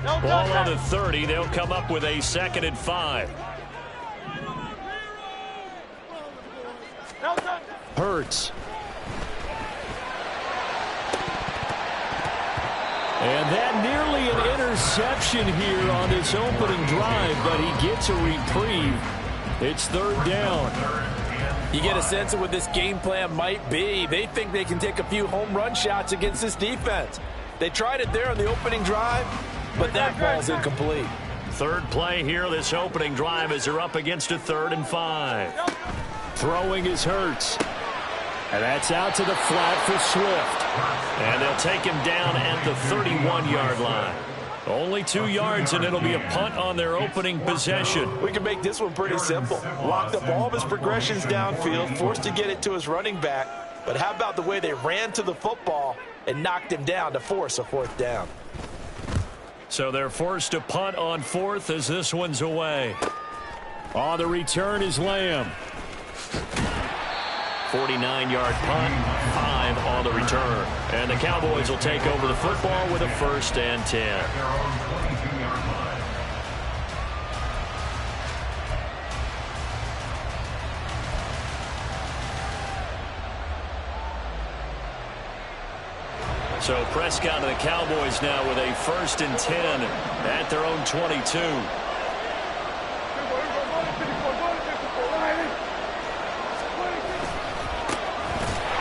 Ball on the 30. They'll come up with a 2nd and 5. Hurts. And that nearly an interception here on this opening drive, but he gets a reprieve. It's 3rd down. You get a sense of what this game plan might be. They think they can take a few home run shots against this defense. They tried it there on the opening drive, but that ball's incomplete. 3rd play here this opening drive as they're up against a 3rd and 5. Throwing is Hurts. And that's out to the flat for Swift. And they'll take him down at the 31-yard line. Only 2 yards, and it'll be a punt on their opening possession. We can make this one pretty simple. Locked up all of his progressions downfield, forced to get it to his running back. But how about the way they ran to the football and knocked him down to force a 4th down? So they're forced to punt on 4th as this one's away. On the return is Lamb. 49-yard punt, 5 on the return. And the Cowboys will take over the football with a 1st and 10. So Prescott and the Cowboys now with a 1st and 10 at their own 22.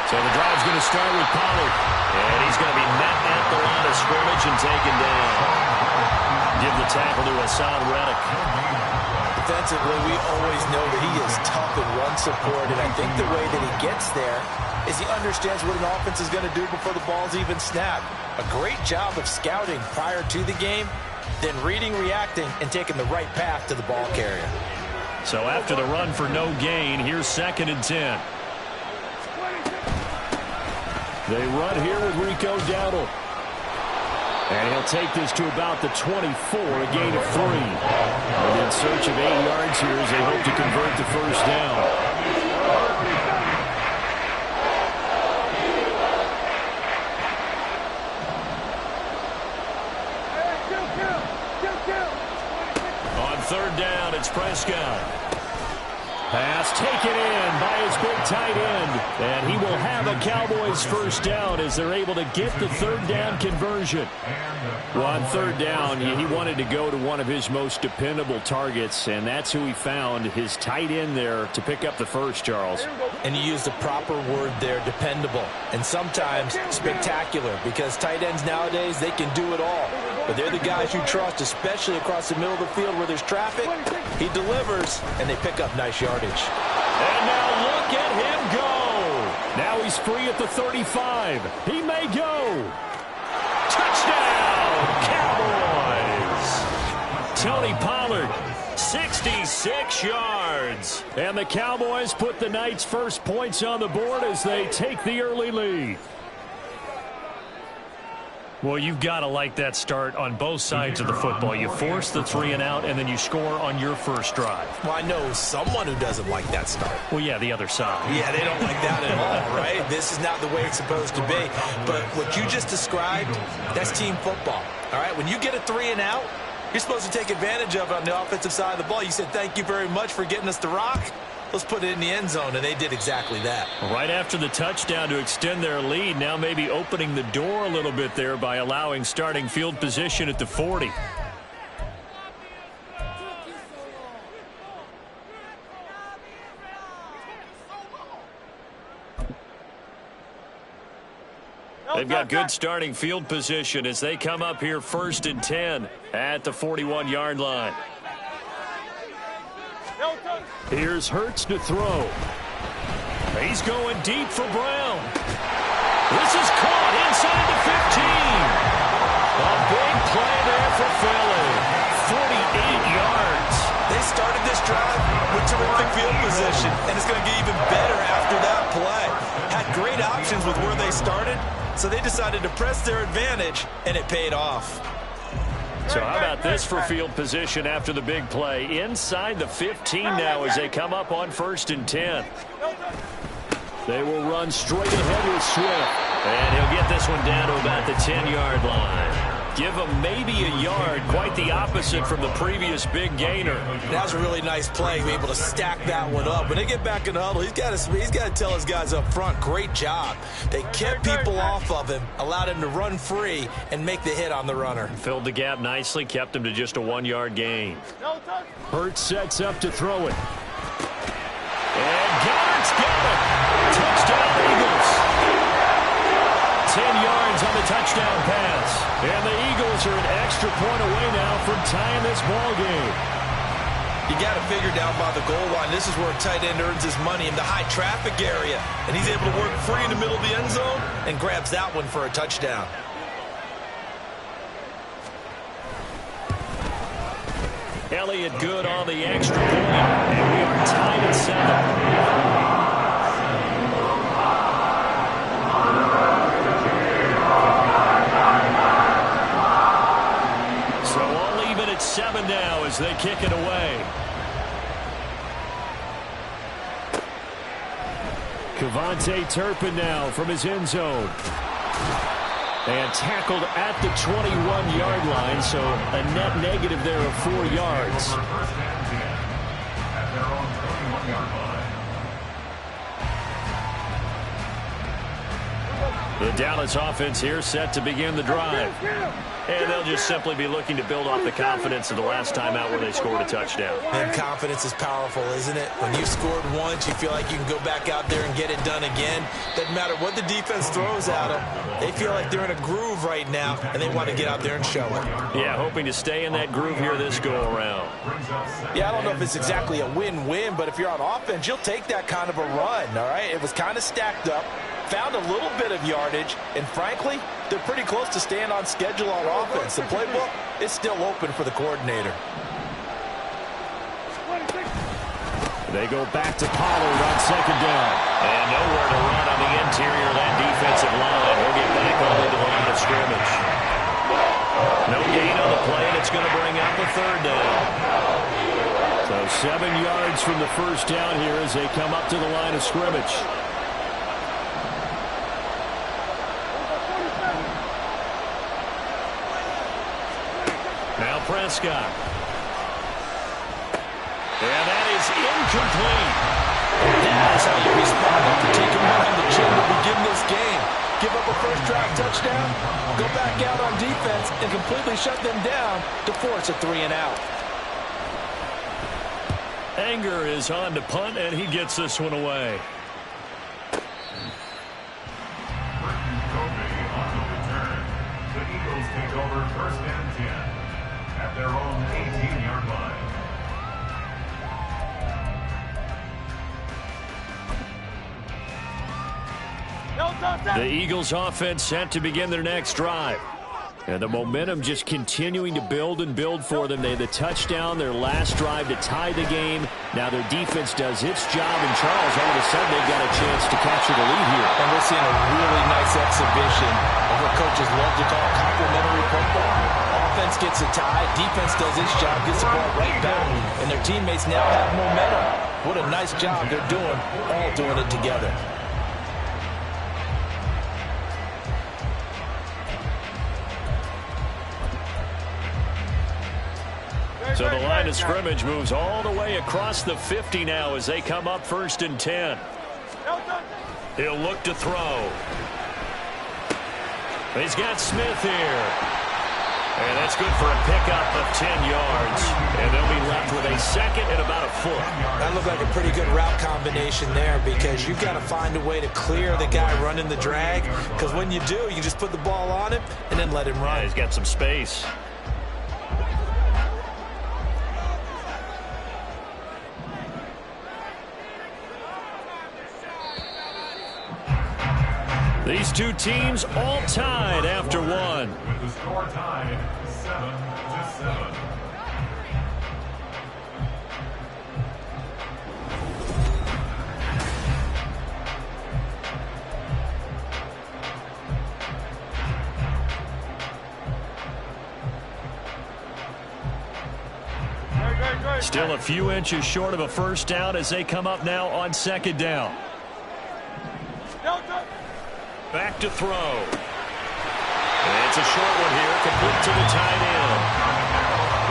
So the drive's going to start with Pollard. And he's going to be met at the line of scrimmage and taken down. Give the tackle to Hassan Reddick. Defensively, we always know that he is tough in run support, and I think the way that he gets there is he understands what an offense is going to do before the ball's even snapped. A great job of scouting prior to the game, then reading, reacting, and taking the right path to the ball carrier. So after the run for no gain, here's 2nd and 10. They run here with Rico Dowdle. And he'll take this to about the 24, a gain of 3. And in search of 8 yards here as they hope to convert the 1st down. On 3rd down, it's Prescott. Pass taken in by his big tight end. And he will have a Cowboys 1st down as they're able to get the 3rd down conversion. Well, on 3rd down, he wanted to go to one of his most dependable targets, and that's who he found, his tight end there, to pick up the 1st, Charles. And you used the proper word there, dependable, and sometimes spectacular, because tight ends nowadays, they can do it all. But they're the guys you trust, especially across the middle of the field where there's traffic. He delivers, and they pick up nice yardage. And now look at him go. Now he's free at the 35. He may go. Touchdown, Cowboys. Tony Pollard, 66 yards. And the Cowboys put the night's first points on the board as they take the early lead. Well, you've got to like that start on both sides of the football. You force the 3 and out, and then you score on your first drive. Well, I know someone who doesn't like that start. Well, yeah, the other side. Yeah, they don't like that at all, right? This is not the way it's supposed to be. But what you just described, that's team football, all right? When you get a 3 and out, you're supposed to take advantage of it on the offensive side of the ball. You said, thank you very much for getting us the rock. Let's put it in the end zone, and they did exactly that. Right after the touchdown to extend their lead, now maybe opening the door a little bit there by allowing starting field position at the 40. They've got good starting field position as they come up here 1st and 10 at the 41-yard line. Here's Hurts to throw. He's going deep for Brown. This is caught inside the 15. A big play there for Philly. 48 yards. They started this drive with terrific field position, and it's going to get even better after that play. Had great options with where they started, so they decided to press their advantage, and it paid off. So how about this for field position after the big play? Inside the 15 now as they come up on 1st and 10. They will run straight ahead with Swift. And he'll get this one down to about the 10-yard line. Give them maybe a yard, quite the opposite from the previous big gainer. That was a really nice play, be able to stack that one up. When they get back in the huddle, he's got to tell his guys up front, great job. They kept people off of him, allowed him to run free, and make the hit on the runner. Filled the gap nicely, kept him to just a 1-yard gain. Hurts sets up to throw it. And Goddard's got it. Touchdown, Eagles. 10 yards on the touchdown pass. And the Eagles are an extra point away now from tying this ball game. You got to figure down by the goal line. This is where a tight end earns his money in the high traffic area. And he's able to work free in the middle of the end zone and grabs that one for a touchdown. Elliott good on the extra point. And we are tied at 7. So all even at 7 now as they kick it away. Kevontae Turpin now from his end zone. And tackled at the 21-yard line, so a net negative there of 4 yards. The Dallas offense here set to begin the drive. And they'll just simply be looking to build off the confidence of the last time out where they scored a touchdown. And confidence is powerful, isn't it? When you scored once, you feel like you can go back out there and get it done again. Doesn't matter what the defense throws at them. They feel like they're in a groove right now, and they want to get out there and show it. Yeah, hoping to stay in that groove here this go-around. Yeah, I don't know if it's exactly a win-win, but if you're on offense, you'll take that kind of a run, all right? It was kind of stacked up. Found a little bit of yardage, and frankly, they're pretty close to staying on schedule on offense. The playbook is still open for the coordinator. They go back to Pollard on second down. And nowhere to run on the interior of that defensive line. He'll get back on the line of scrimmage. No gain on the play, and it's going to bring out the third down. So 7 yards from the first down here as they come up to the line of scrimmage. Now Prescott. And that is incomplete. That is how you respond after taking one on the chin to begin this game. Give up a first drive touchdown, go back out on defense, and completely shut them down to force a 3-and-out. Anger is on to punt, and he gets this one away. The Eagles take over first and 10 at their own 18-yard line. The Eagles offense set to begin their next drive. And the momentum just continuing to build and build for them. They had the touchdown, their last drive to tie the game. Now their defense does its job, and Charles, all of a sudden, they've got a chance to capture the lead here. And we're seeing a really nice exhibition of what coaches love to call complementary football. Offense gets a tie, defense does its job, gets the ball right back, and their teammates now have momentum. What a nice job they're doing, all doing it together. So the line of scrimmage moves all the way across the 50 now as they come up first and 10. He'll look to throw. He's got Smith here. And that's good for a pickup of 10 yards. And they'll be left with a second and about a foot. That looked like a pretty good route combination there, because you've got to find a way to clear the guy running the drag. Because when you do, you just put the ball on him and then let him run. Yeah, he's got some space. These two teams all tied after one. With the score tied 7-7. Still a few inches short of a first down as they come up now on second down. Back to throw. It's a short one here, complete to the tight end.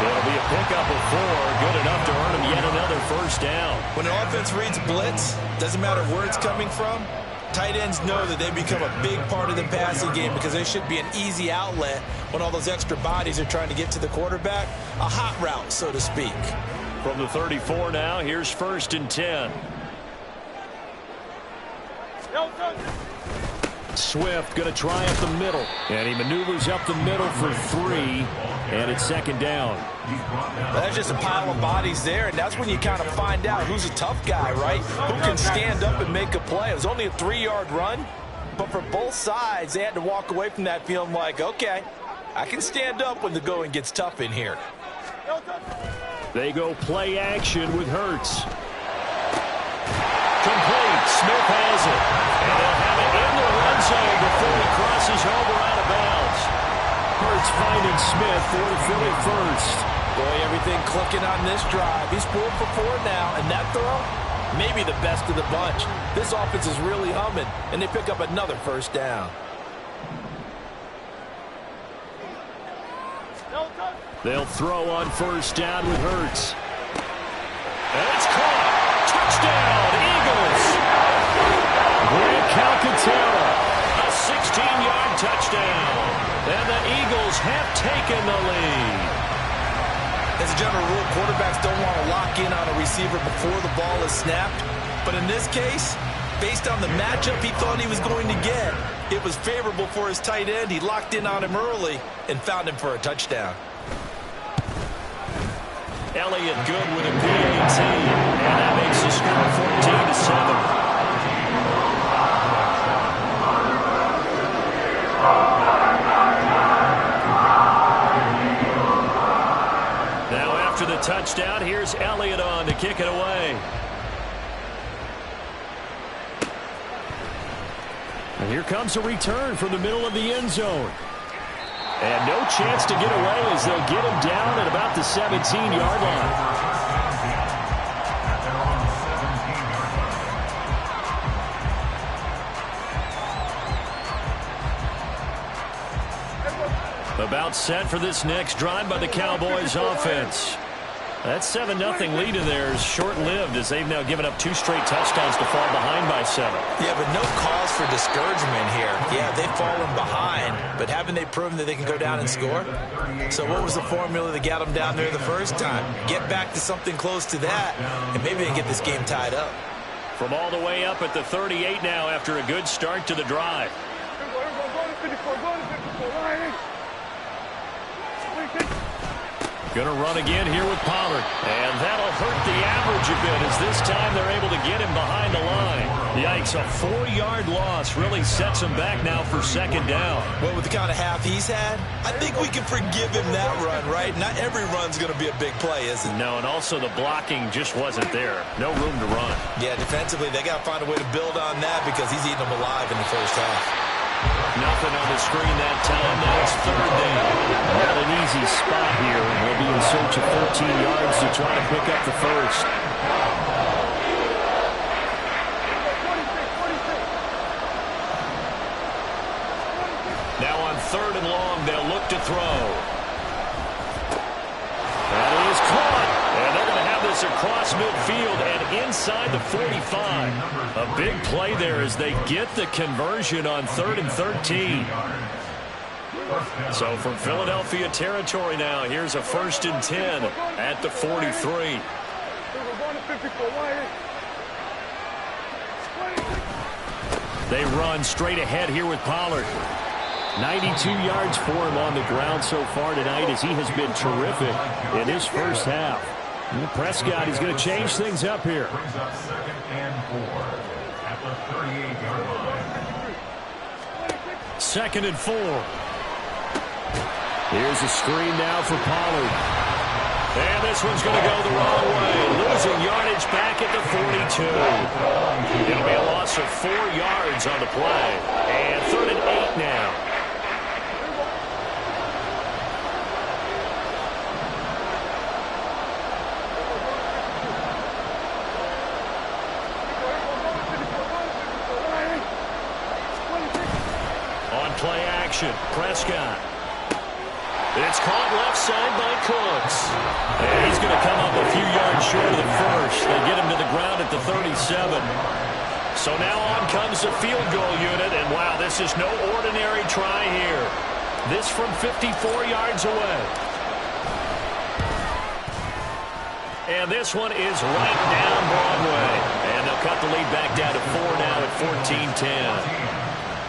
It'll be a pickup of 4, good enough to earn him yet another first down. When an offense reads blitz, doesn't matter where it's coming from, tight ends know that they become a big part of the passing game because they should be an easy outlet when all those extra bodies are trying to get to the quarterback. A hot route, so to speak. From the 34 now, here's 1st and 10. Swift going to try up the middle. And he maneuvers up the middle for 3. And it's 2nd down. That's just a pile of bodies there, and that's when you kind of find out who's a tough guy, right? Who can stand up and make a play. It was only a 3-yard run, but for both sides, they had to walk away from that feeling like, okay, I can stand up when the going gets tough in here. They go play action with Hurts. Complete. Smith has it. And they'll have it in the run zone before he crosses over out of bounds. Hurts finding Smith for the 41st. Boy, everything clicking on this drive. He's 4 for 4 now, and that throw, maybe the best of the bunch. This offense is really humming, and they pick up another first down. They'll throw on 1st down with Hurts. And it's caught. Touchdown, Eagles. Grant Calcaterra, a 16-yard touchdown. And the Eagles have taken the lead. As a general rule, quarterbacks don't want to lock in on a receiver before the ball is snapped. But in this case, based on the matchup he thought he was going to get, it was favorable for his tight end. He locked in on him early and found him for a touchdown. Elliott good with a PAT, and that makes the score 14-7. Now after the touchdown, here's Elliott on to kick it away. And here comes a return from the middle of the end zone. And no chance to get away as they'll get him down at about the 17-yard line. About set for this next drive by the Cowboys offense. That 7-0 lead in there is short-lived as they've now given up 2 straight touchdowns to fall behind by 7. Yeah, but no cause for discouragement here. Yeah, they've fallen behind, but haven't they proven that they can go down and score? So what was the formula that got them down there the first time? Get back to something close to that, and maybe they can get this game tied up. From all the way up at the 38 now after a good start to the drive. Going to run again here with Pollard. And that'll hurt the average a bit as this time they're able to get him behind the line. Yikes, a 4-yard loss really sets him back now for 2nd down. Well, with the kind of half he's had, I think we can forgive him that run, right? Not every run's going to be a big play, is it? No, and also the blocking just wasn't there. No room to run. Yeah, defensively, they got to find a way to build on that because he's eating them alive in the first half. Nothing on the screen that time. Now it's 3rd down. Not an easy spot here. They'll be in search of 13 yards to try to pick up the first. Now on 3rd and long, they'll look to throw. That is caught. And they're going to have this across midfield and inside the 45. A big play there as they get the conversion on 3rd and 13. So from Philadelphia territory now, here's a 1st and 10 at the 43. They run straight ahead here with Pollard. 92 yards for him on the ground so far tonight as he has been terrific in his first half. And Prescott is going to change things up here. Brings up 2nd and 4 at the 38-yard line. 2nd and 4. Here's a screen now for Pollard. And this one's going to go the wrong way. Losing yardage back at the 42. It'll be a loss of 4 yards on the play. And 3rd and 8 now. On play action, Prescott. It's caught left side by Cooks. And he's going to come up a few yards short of the first. They get him to the ground at the 37. So now on comes the field goal unit. And wow, this is no ordinary try here. This from 54 yards away. And this one is right down Broadway. And they'll cut the lead back down to 4 now at 14-10.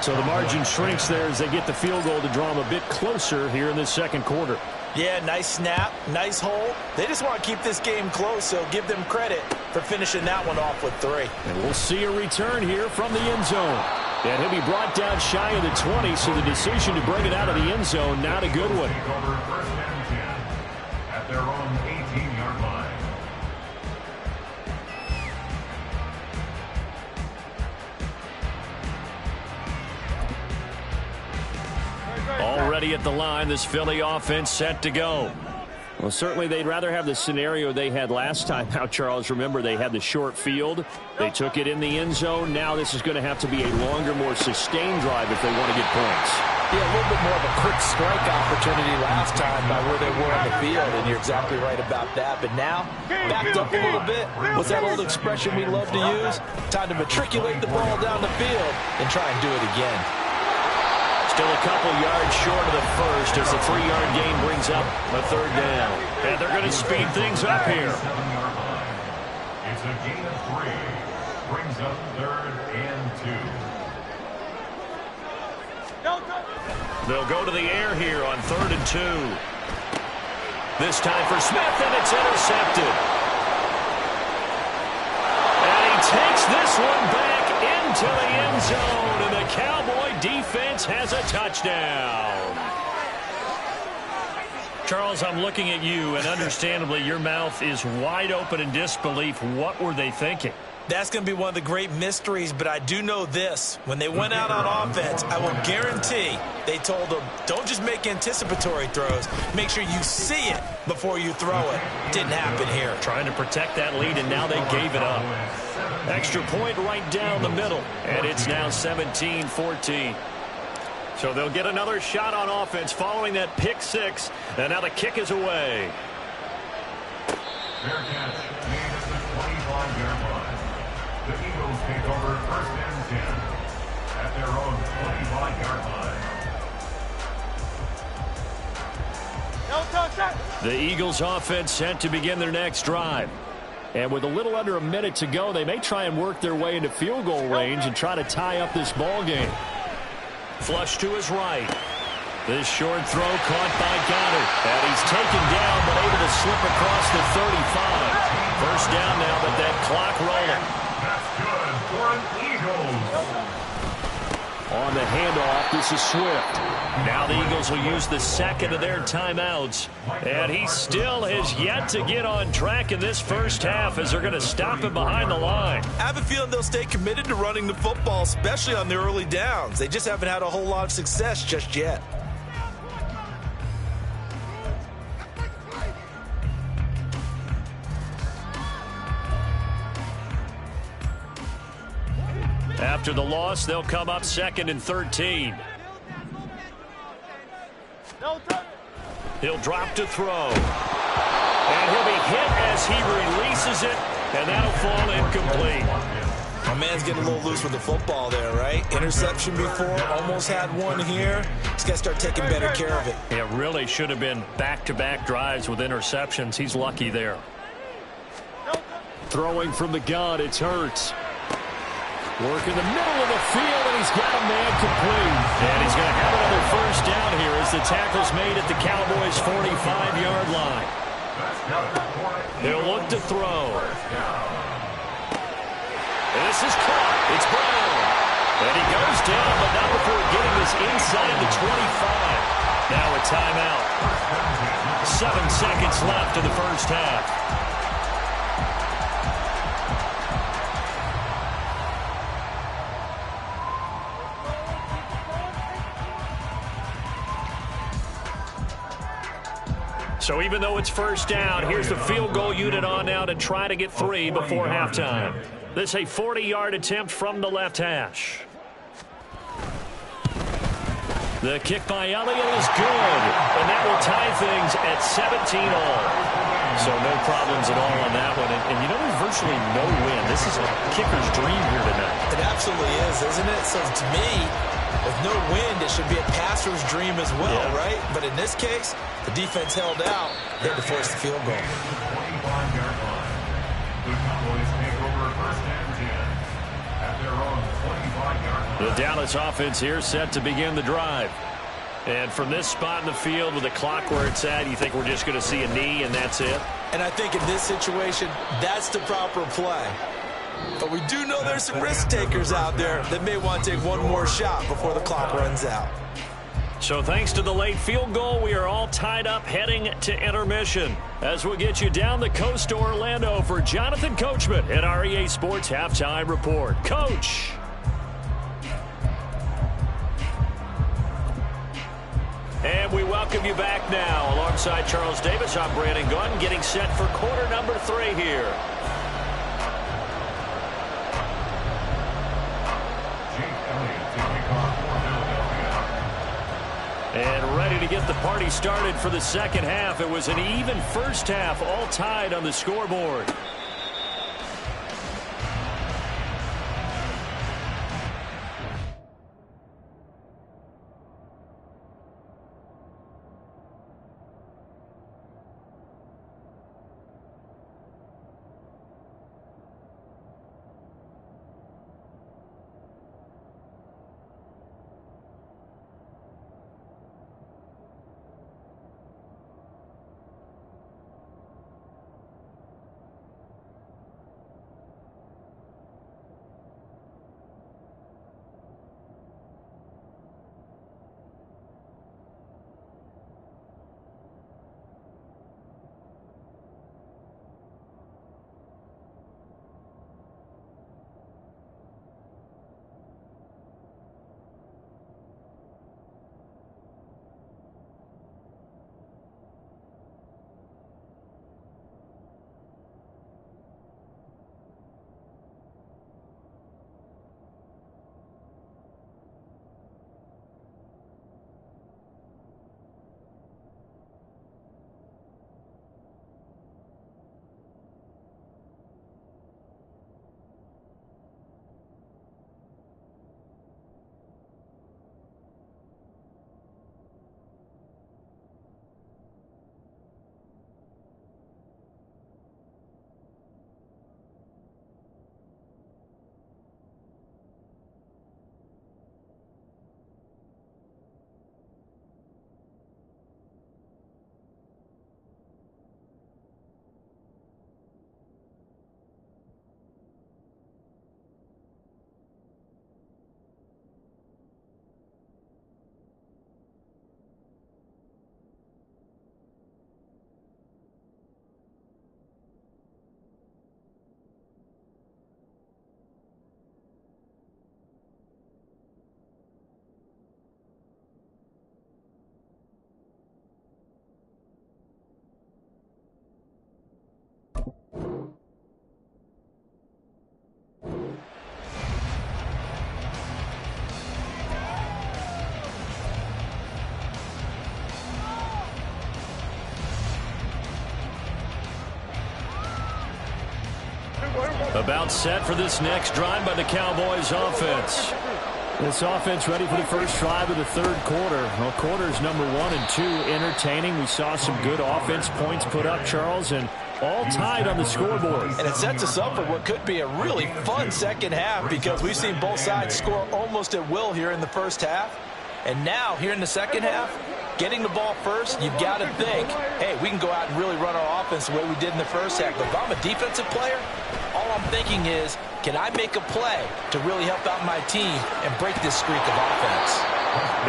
So the margin shrinks there as they get the field goal to draw them a bit closer here in this second quarter. Yeah, nice snap, nice hole. They just want to keep this game close, so give them credit for finishing that one off with 3. And we'll see a return here from the end zone. And he'll be brought down shy of the 20, so the decision to bring it out of the end zone, not a good one. First and 10 at their own 18-yard line. Already at the line, this Philly offense set to go. Well, certainly they'd rather have the scenario they had last time out, Charles. Remember, they had the short field. They took it in the end zone. Now this is going to have to be a longer, more sustained drive if they want to get points. Yeah, a little bit more of a quick strike opportunity last time by where they were on the field, and you're exactly right about that. But now, backed up a little bit. What's that old expression we love to use? Time to matriculate the ball down the field and try and do it again. Still a couple yards short of the first as the 3-yard gain brings up a third down. And they're going to speed things up here. It's a gain of 3. Brings up 3rd and 2. They'll go to the air here on 3rd and 2. This time for Smith, and it's intercepted. And he takes this one back into the end zone, and the Cowboy defense has a touchdown. Charles, I'm looking at you, and understandably your mouth is wide open in disbelief. What were they thinking? That's going to be one of the great mysteries, but I do know this. When they went out on offense, I will guarantee they told them, don't just make anticipatory throws. Make sure you see it before you throw it. Didn't happen here. Trying to protect that lead, and now they gave it up. Extra point right down the middle, and it's now 17-14. So they'll get another shot on offense following that pick 6, and now the kick is away. Fair catch made at the 25-yard line. The Eagles take over 1st and 10 at their own 25-yard line. The Eagles offense set to begin their next drive. And with a little under a minute to go, they may try and work their way into field goal range and try to tie up this ball game. Flush to his right. This short throw caught by Goddard. And he's taken down but able to slip across the 35. First down now, but that clock rolling. That's good for an Eagles. On the handoff, this is Swift. Now the Eagles will use the second of their timeouts. And he still has yet to get on track in this first half as they're going to stop him behind the line. I have a feeling they'll stay committed to running the football, especially on the early downs. They just haven't had a whole lot of success just yet. After the loss, they'll come up 2nd and 13. He'll drop to throw. And he'll be hit as he releases it, and that'll fall incomplete. My man's getting a little loose with the football there, right? Interception before, almost had one here. He's got to start taking better care of it. It really should have been back-to-back drives with interceptions. He's lucky there. Throwing from the gun, it's Hurts. Work in the middle of the field, and he's got a man complete. And he's going to have another first down here as the tackle's made at the Cowboys' 45-yard line. He'll look to throw. This is caught. It's Brown. And he goes down, but not before getting this inside the 25. Now a timeout. 7 seconds left in the first half. So even though it's first down, here's the field goal unit on now to try to get 3 before halftime. This is a 40-yard attempt from the left hash. The kick by Elliott is good, and that will tie things at 17-all. So no problems at all on that one. And you know, there's virtually no win. This is a kicker's dream here tonight. It absolutely is, isn't it? So to me, with no wind, it should be a passer's dream as well, right? But in this case, the defense held out. They had to force the field goal. 25-yard line. The Cowboys take over first and 10 at their own 25-yard line. The Dallas offense here set to begin the drive. And from this spot in the field with the clock where it's at, you think we're just going to see a knee and that's it? And I think in this situation, that's the proper play. But we do know there's some risk takers out there that may want to take one more shot before the clock runs out. So thanks to the late field goal, we are all tied up heading to intermission. As we'll get you down the coast to Orlando for Jonathan Coachman at our EA Sports Halftime Report. Coach. And we welcome you back now. Alongside Charles Davis, I'm Brandon Gunn, getting set for quarter number 3 here. And ready to get the party started for the second half. It was an even first half, all tied on the scoreboard. About set for this next drive by the Cowboys offense. This offense ready for the first drive of the third quarter. Well, quarters number 1 and 2 entertaining. We saw some good offense points put up, Charles, and all tied on the scoreboard. And it sets us up for what could be a really fun second half because we've seen both sides score almost at will here in the first half. And now, here in the second half, getting the ball first, you've got to think, hey, we can go out and really run our offense the way we did in the first half. But if I'm a defensive player, all I'm thinking is, can I make a play to really help out my team and break this streak of offense?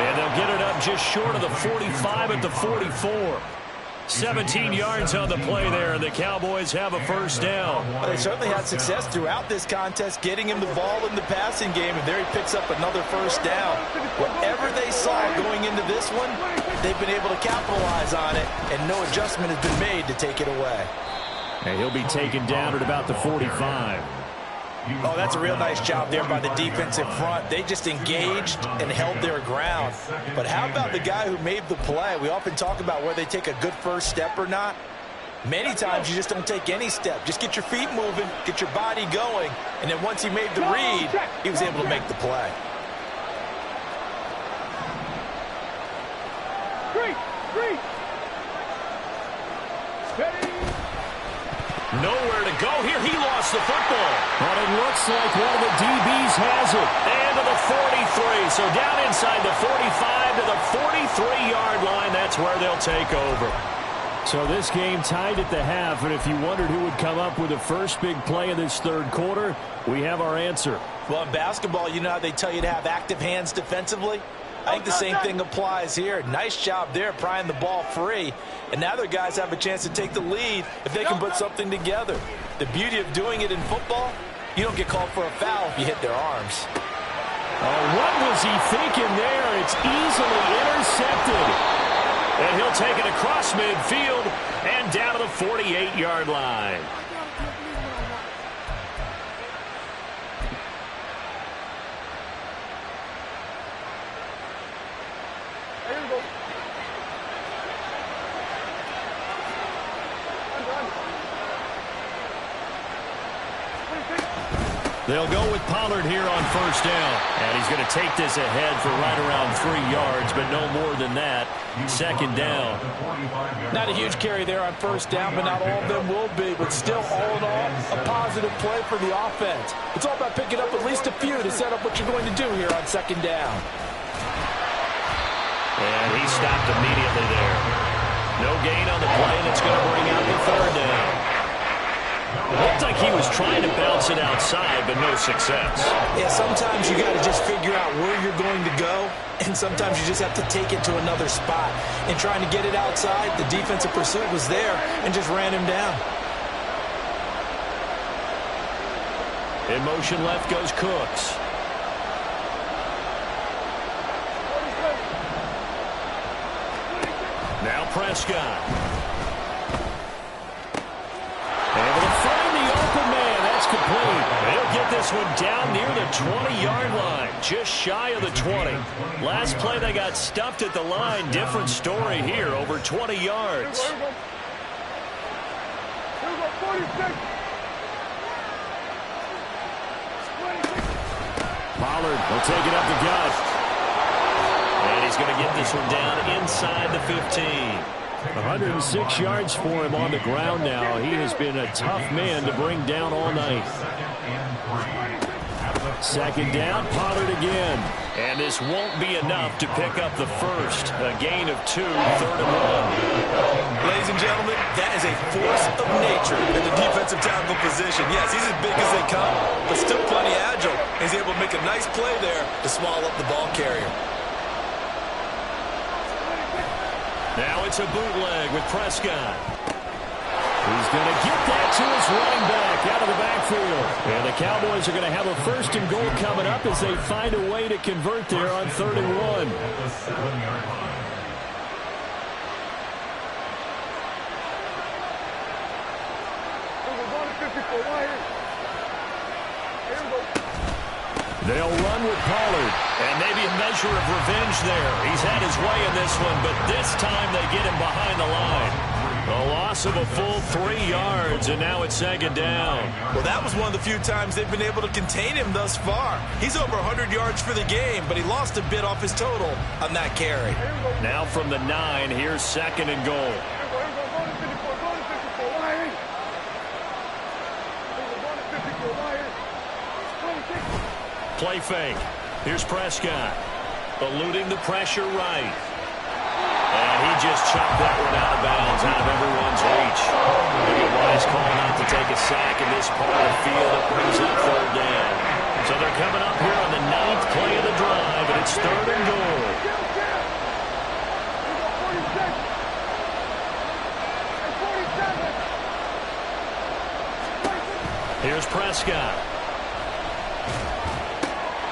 And they'll get it up just short of the 45 at the 44. 17 yards on the play there, and the Cowboys have a first down. Well, they certainly had success throughout this contest getting him the ball in the passing game, and there he picks up another first down. Whatever they saw going into this one, they've been able to capitalize on it, and no adjustment has been made to take it away. And he'll be taken down at about the 45. Oh, that's a real nice job there by the defensive front. They just engaged and held their ground. But how about the guy who made the play? We often talk about whether they take a good first step or not. Many times you just don't take any step. Just get your feet moving, get your body going, and then once he made the read, he was able to make the play. Nowhere to go here. He lost the football. But it looks like one of the DBs has it. And to the 43. So down inside the 45 to the 43-yard line. That's where they'll take over. So this game tied at the half, and if you wondered who would come up with the first big play of this third quarter, we have our answer. Well, in basketball, you know how they tell you to have active hands defensively? I think the same thing applies here. Nice job there prying the ball free. And now their guys have a chance to take the lead if they can put something together. The beauty of doing it in football, you don't get called for a foul if you hit their arms. Oh, what was he thinking there? It's easily intercepted. And he'll take it across midfield and down to the 48-yard line. They'll go with Pollard here on first down. And he's going to take this ahead for right around 3 yards, but no more than that. Second down. Not a huge carry there on first down, but not all of them will be. But still, all in all, a positive play for the offense. It's all about picking up at least a few to set up what you're going to do here on second down. And he stopped immediately there. No gain on the play, and it's going to bring out the third down. It looked like he was trying to bounce it outside, but no success. Yeah, sometimes you got to just figure out where you're going to go, and sometimes you just have to take it to another spot. And trying to get it outside, the defensive pursuit was there and just ran him down. In motion left goes Cooks. Now Prescott. Able to find the open man. That's complete. They'll get this one down near the 20-yard line. Just shy of the 20. Last play they got stuffed at the line. Different story here. Over 20 yards. Pollard will take it up the gut. And he's going to get this one down inside the 15. 106 yards for him on the ground now. He has been a tough man to bring down all night. Second down, Pollard again. And this won't be enough to pick up the first. A gain of 2, third and 1. Ladies and gentlemen, that is a force of nature in the defensive tackle position. Yes, he's as big as they come, but still plenty agile. He's able to make a nice play there to swallow up the ball carrier. Now it's a bootleg with Prescott. He's going to get that to his running back out of the backfield. And the Cowboys are going to have a first and goal coming up as they find a way to convert there on 3rd and 1. They'll run with Pollard. And maybe a measure of revenge there. He's had his way in this one, but this time they get him behind the line. A loss of a full 3 yards, and now it's second down. Well, that was one of the few times they've been able to contain him thus far. He's over 100 yards for the game, but he lost a bit off his total on that carry. Now from the 9, here's second and goal. Play fake. Here's Prescott. Eluding the pressure right. And he just chopped that one out of bounds, out of everyone's reach. A wise call not to take a sack in this part of the field. It brings up third down. So they're coming up here on the 9th play of the drive, and it's third and goal. Here's Prescott.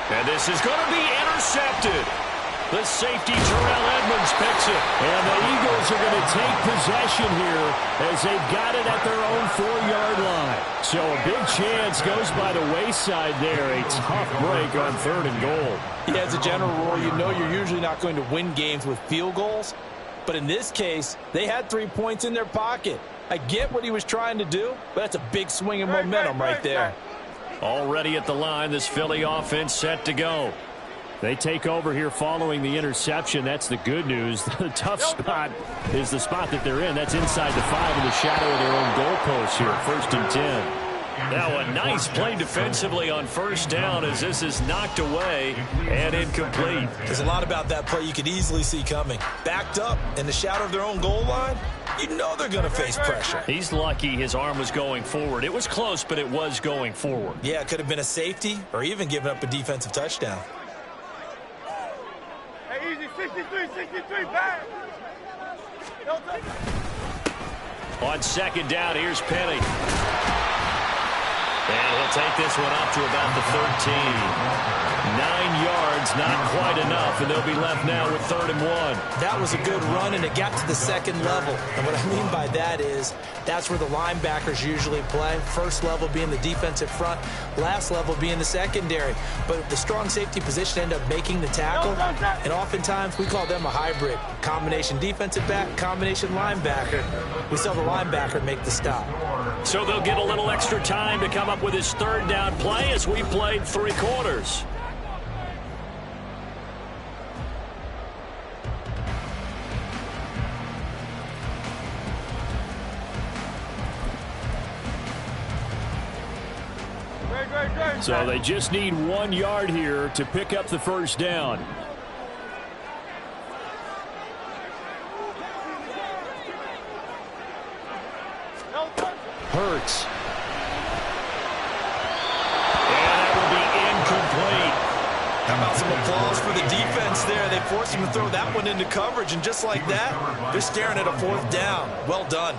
And this is going to be intercepted. The safety, Terrell Edmunds, picks it. And the Eagles are going to take possession here as they've got it at their own 4-yard line. So a big chance goes by the wayside there. A tough break on 3rd and goal. Yeah, as a general rule, you know you're usually not going to win games with field goals. But in this case, they had 3 points in their pocket. I get what he was trying to do, but that's a big swing of momentum right there. Already at the line, this Philly offense set to go. They take over here following the interception. That's the good news. The tough spot is the spot that they're in. That's inside the 5 in the shadow of their own goalpost here. 1st and 10. Now a nice play defensively on 1st down as this is knocked away and incomplete. There's a lot about that play you could easily see coming. Backed up in the shadow of their own goal line, you know they're going to face pressure. He's lucky his arm was going forward. It was close, but it was going forward. Yeah, it could have been a safety or even given up a defensive touchdown. Hey, easy, 63, back. On 2nd down, here's Penny. And he'll take this one up to about the 13. 9 yards, not quite enough, and they'll be left now with 3rd and 1. That was a good run, and it got to the 2nd level. And what I mean by that is that's where the linebackers usually play. 1st level being the defensive front, last level being the secondary. But the strong safety position ended up making the tackle, and oftentimes we call them a hybrid. Combination defensive back, combination linebacker. We saw the linebacker make the stop. So they'll get a little extra time to come up with his 3rd down play as we played 3 quarters. So they just need 1 yard here to pick up the 1st down. Hurts. And that will be incomplete. How about some applause for the defense there? They forced him to throw that one into coverage, and just like that, they're staring at a 4th down. Well done.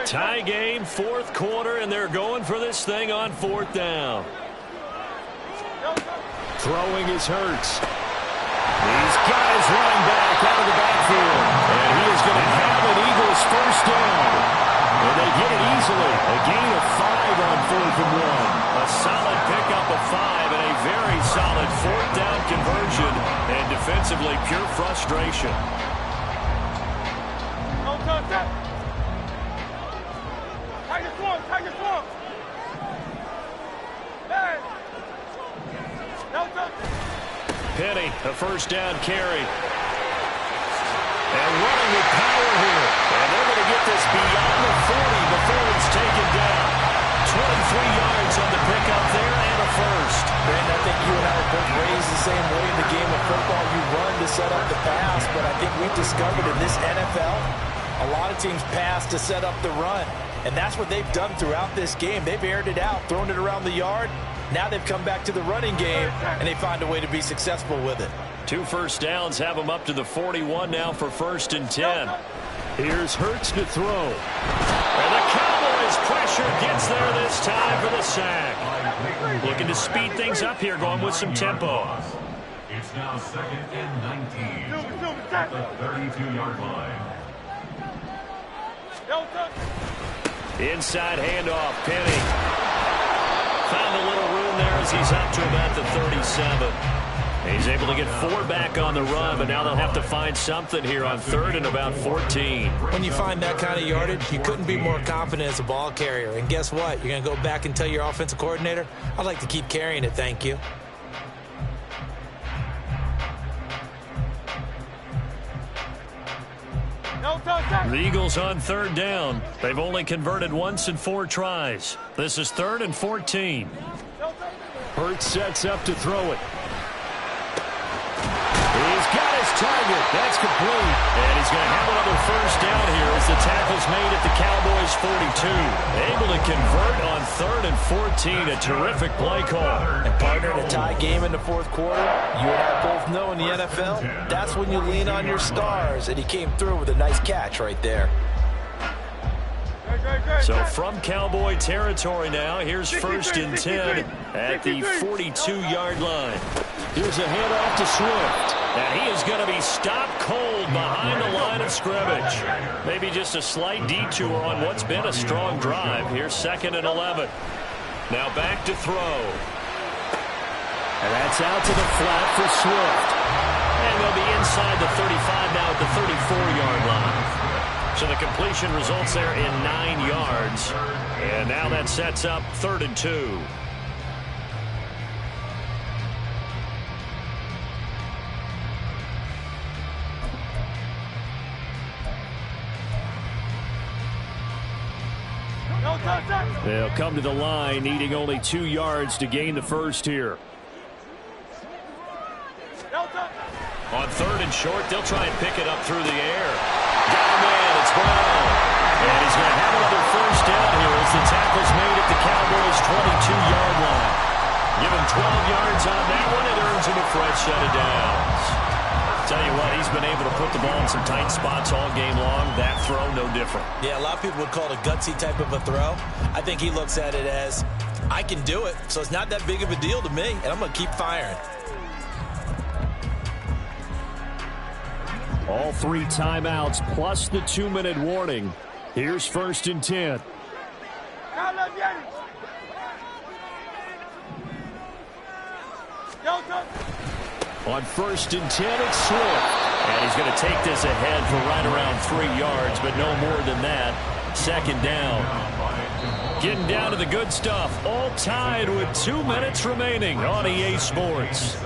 Tie game, 4th quarter, and they're going for this thing on 4th down. Throwing is Hurts. He's got his running back out of the backfield, and he is going to have an Eagles 1st down. And they get it easily. A gain of 5 on 4th and 1. A solid pickup of 5 and a very solid 4th down conversion, and defensively pure frustration. Penny, a 1st down carry. And running with power here. And they're going to get this beyond the 40 before it's taken down. 23 yards on the pickup there and a 1st. Brandon, I think you and I are both raised the same way in the game of football. You run to set up the pass, but I think we've discovered in this NFL, a lot of teams pass to set up the run. And that's what they've done throughout this game. They've aired it out, thrown it around the yard. Now they've come back to the running game, and they find a way to be successful with it. 2 first downs have them up to the 41 now for 1st and 10. Here's Hurts to throw. And the Cowboys pressure gets there this time for the sack. Looking to speed things up here, going with some tempo. It's now 2nd and 19 at the 32-yard line. Inside handoff, Penny. Found a little room there as he's up to about the 37. He's able to get 4 back on the run, but now they'll have to find something here on 3rd and about 14. When you find that kind of yardage, you couldn't be more confident as a ball carrier. And guess what? You're going to go back and tell your offensive coordinator, I'd like to keep carrying it, thank you. The Eagles on 3rd down. They've only converted once in 4 tries. This is 3rd and 14. Hurts sets up to throw it. He's got his target. That's complete. And he's going to have another 1st down here as the tackle's made at the Cowboys 42. Able to convert on 3rd and 14. A terrific play call. And partner, in a tie game in the 4th quarter, you and I both know in the NFL, that's when you lean on your stars. And he came through with a nice catch right there. So from Cowboy territory now, here's 1st and 10 at the 42-yard line. Here's a handoff to Swift. And he is going to be stopped cold behind the line of scrimmage. Maybe just a slight detour on what's been a strong drive. Here's 2nd and 11. Now back to throw. And that's out to the flat for Swift. And they'll be inside the 35 now at the 34-yard line. So the completion results there in 9 yards. And now that sets up 3rd and 2. They'll come to the line, needing only 2 yards to gain the first here. On 3rd and short, they'll try and pick it up through the air. Got a man, it's Brown. And he's going to have another first down here as the tackle's made at the Cowboys' 22-yard line. Give him 12 yards on that one. It earns him a fresh set of downs. Tell you what, he's been able to put the ball in some tight spots all game long. That throw, no different. Yeah, a lot of people would call it a gutsy type of a throw. I think he looks at it as, I can do it, so it's not that big of a deal to me, and I'm going to keep firing. All 3 timeouts plus the 2-minute warning. Here's 1st and 10. On 1st and 10, it's Swift. And he's going to take this ahead for right around 3 yards, but no more than that. 2nd down. Getting down to the good stuff. All tied with 2 minutes remaining on EA Sports.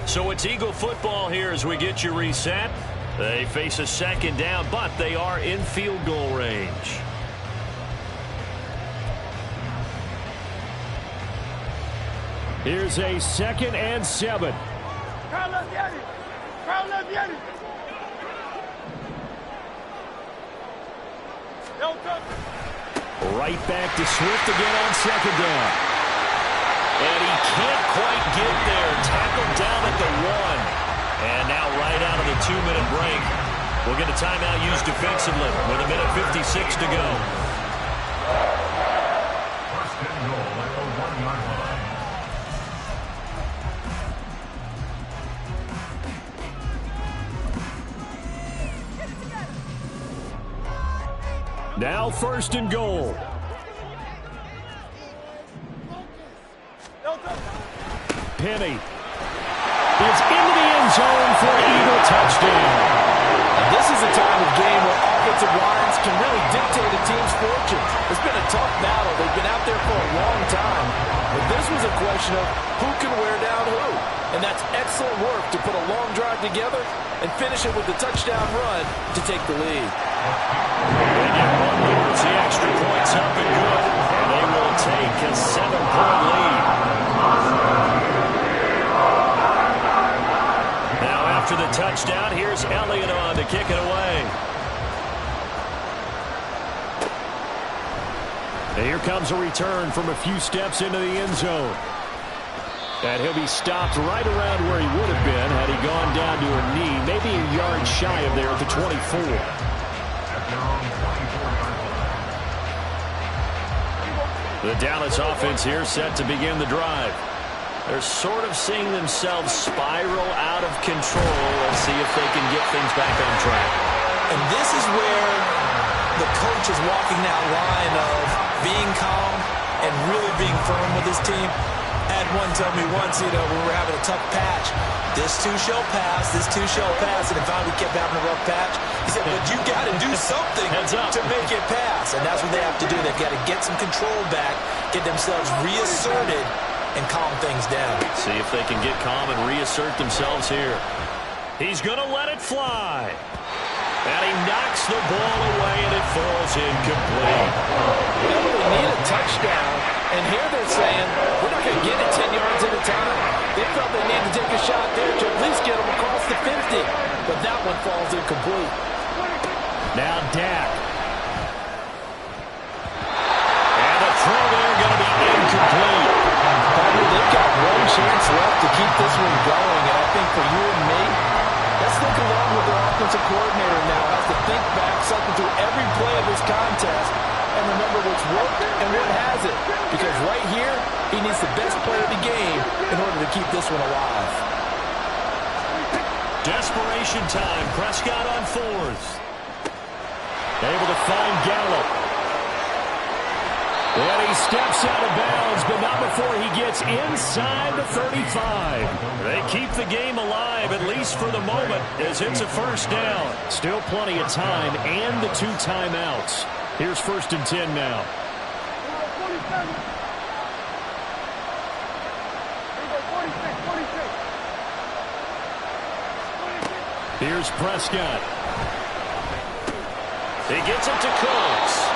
So it's Eagle football here as we get you reset. They face a 2nd down, but they are in field goal range. Here's a 2nd and 7. Right back to Swift again on 2nd down. And he can't quite get there. Tackled down at the 1. And now right out of the 2-minute break, we'll get a timeout used defensively with 1:56 to go. First and goal at the 1-yard line. Now 1st and goal. Penny is into the end zone for an Eagle touchdown. And this is a time of game where offensive lines can really dictate a team's fortunes. It's been a tough battle. They've been out there for a long time. But this was a question of who can wear down who. And that's excellent work to put a long drive together and finish it with the touchdown run to take the lead. And yet one more as the extra points up and good. And they will take a 7-point lead. After the touchdown, here's Elliott on to kick it away. And here comes a return from a few steps into the end zone. And he'll be stopped right around where he would have been had he gone down to a knee, maybe a yard shy of there at the 24. The Dallas offense here set to begin the drive. They're sort of seeing themselves spiral out of control. Let's see if they can get things back on track. And this is where the coach is walking that line of being calm and really being firm with his team. I had one tell me once, we were having a tough patch. This too shall pass, this too shall pass. And finally we kept having a rough patch. He said, but you got to do something to make it pass. And that's what they have to do. They've got to get some control back, get themselves reasserted, and calm things down. See if they can get calm and reassert themselves here. He's going to let it fly. And he knocks the ball away, and it falls incomplete. They really need a touchdown, and here they're saying, we're not going to get it 10 yards at a time. They felt they needed to take a shot there to at least get them across the 50. But that one falls incomplete. Now Dak. And the throw there going to be incomplete. They've got one chance left to keep this one going, and I think for you and me, Let's think along with their offensive coordinator now. Has to think back, cycle through every play of this contest, and remember what's worked and what hasn't. Because right here, he needs the best player of the game in order to keep this one alive. Desperation time. Prescott on fourth. Able to find Gallup. And he steps out of bounds, but not before he gets inside the 35. They keep the game alive, at least for the moment, as it's a first down. Still plenty of time and the 2 timeouts. Here's 1st and 10 now. Here's Prescott. He gets it to Cooks.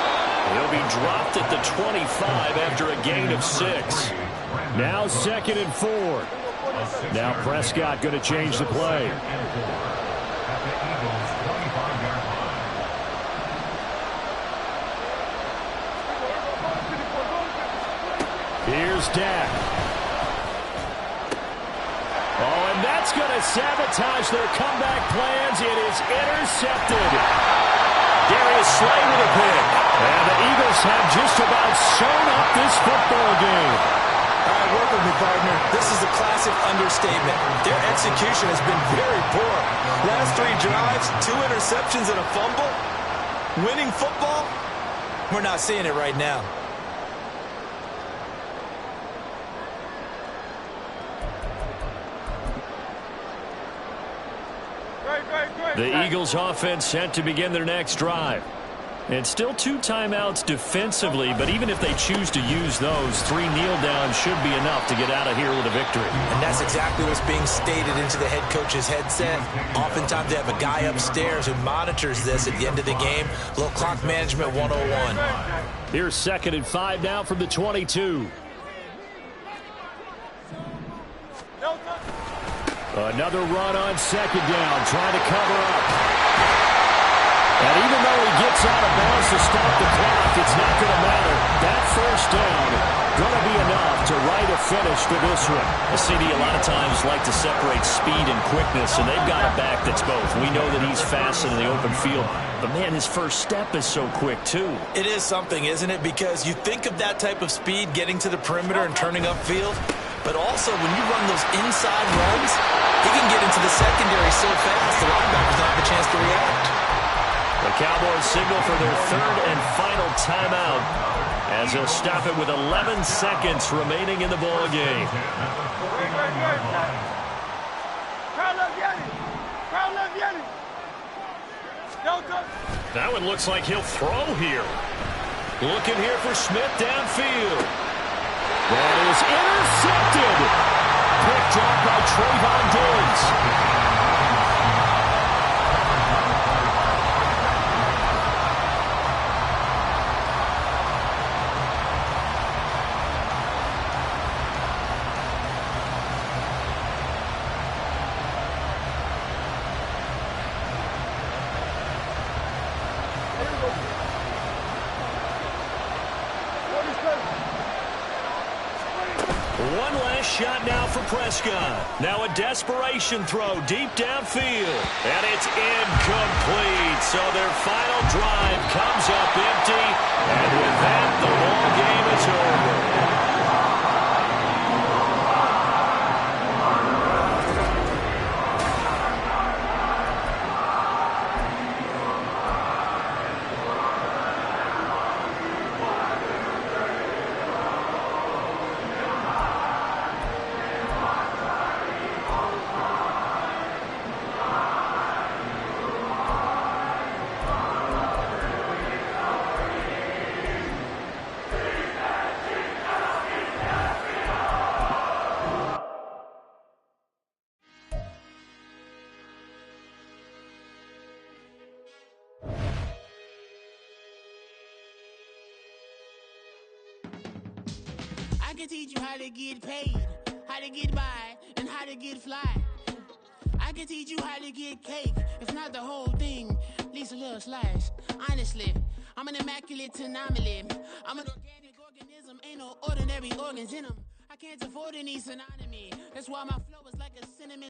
He'll be dropped at the 25 after a gain of 6. Now 2nd and 4. Now Prescott going to change the play. Here's Dak. Oh, and that's going to sabotage their comeback plans. It is intercepted. Darius Slay with a pick. And the Eagles have just about sewn up this football game. All right, work with me, partner. This is a classic understatement. Their execution has been very poor. Last 3 drives, 2 interceptions and a fumble. Winning football? We're not seeing it right now. The Eagles offense set to begin their next drive. And still 2 timeouts defensively, but even if they choose to use those, 3 kneel downs should be enough to get out of here with a victory. And that's exactly what's being stated into the head coach's headset. Oftentimes they have a guy upstairs who monitors this at the end of the game. A little clock management 101. Here's 2nd and 5 now from the 22. Another run on 2nd down, trying to cover up. And even though he gets out of bounds to stop the clock, it's not going to matter. That 1st down going to be enough to write a finish for this one. The CD a lot of times like to separate speed and quickness, and they've got a back that's both. We know that he's fast in the open field, but man, his first step is so quick too. It is something, isn't it? Because you think of that type of speed getting to the perimeter and turning upfield, but also when you run those inside runs, he can get into the secondary so fast the linebackers don't have a chance to react. The Cowboys signal for their 3rd and final timeout as they'll stop it with 11 seconds remaining in the ball game. That one looks like he'll throw here. Looking here for Smith downfield. That is intercepted. Quick drop by Trayvon Diggs. One last shot now for Prescott. Now a desperation throw deep downfield. And it's incomplete. So their final drive comes up empty. And with that, the ball game is over. I can teach you how to get paid, how to get by, and how to get fly. I can teach you how to get cake, if not the whole thing, at least a little slice. Honestly, I'm an immaculate anomaly. I'm an organic organism, ain't no ordinary organs in them. I can't afford any synonymy. That's why my flow is like a cinnamon.